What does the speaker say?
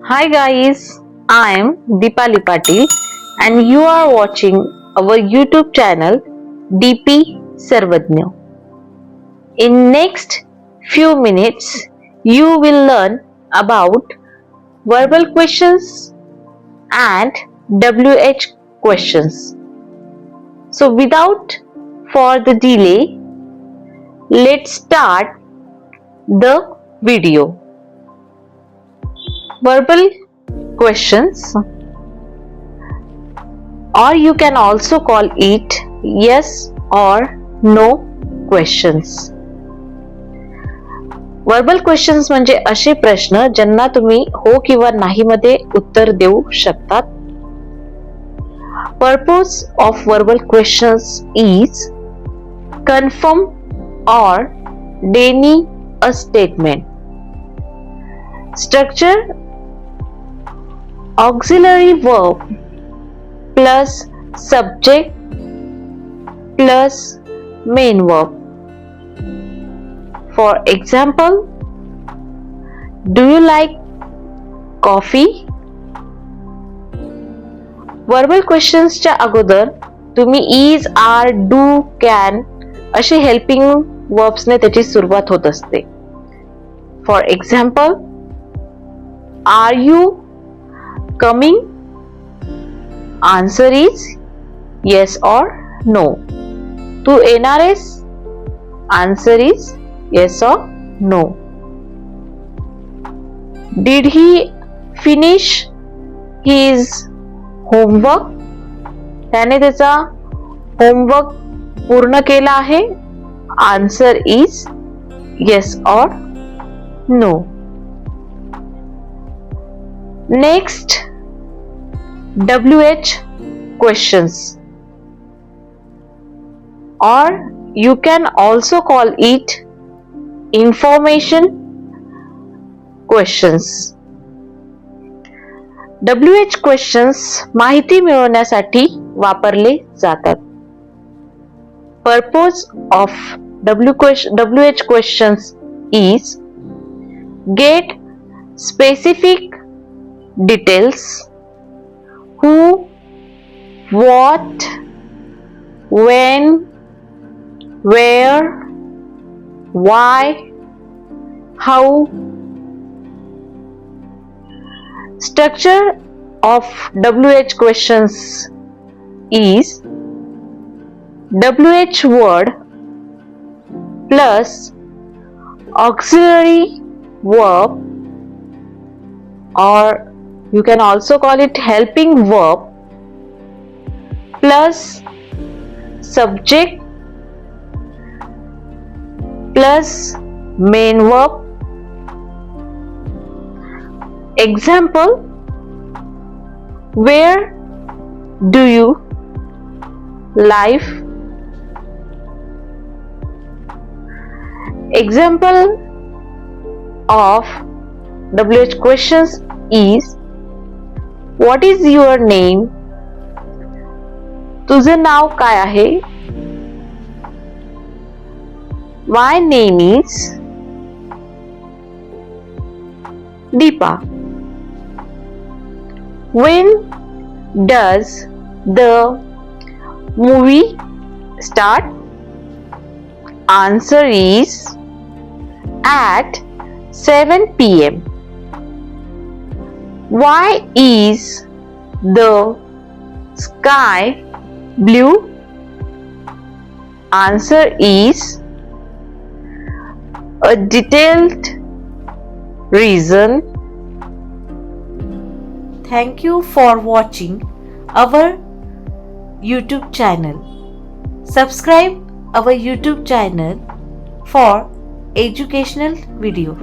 Hi guys, I am Deepali Patil and you are watching our YouTube channel DP Sarvadnya. In next few minutes, you will learn about verbal questions and WH questions. So without further delay, let's start the video. Verbal questions, or you can also call it yes or no questions. Verbal questions म्हणजे असे प्रश्न ज्यांना तुम्ही हो किंवा नाही मध्ये उत्तर देऊ शकतात. Purpose of verbal questions is confirm और deny a statement. Structure auxiliary verb plus subject plus main verb. For example, do you like coffee? Verbal questions च्या अगोदर तुम्ही is, are, do, can असे helping verbs ने त्याची सुरुवात होत असते. For example, are you coming? Answer is yes or no. तू येणार आहेस? Answer is yes or no. Did he finish his homework? त्याने त्याचा homework पूर्ण केला आहे? Answer is yes or no. Next, WH questions, or you can also call it information questions. WH questions माहिती मिळवण्यासाठी वापरले जातात. Purpose of WH questions is get specific details: who, what, when, where, why, how. Structure of WH questions is WH word plus auxiliary verb, or you can also call it helping verb, plus subject plus main verb. Example, where do you live? Example of WH questions is what is your name? तुझं नाव काय आहे? My name is Deepa. When does the movie start? Answer is at 7 p.m. Why is the sky blue? Answer is a detailed reason. Thank you for watching our YouTube channel. Subscribe our YouTube channel for educational video.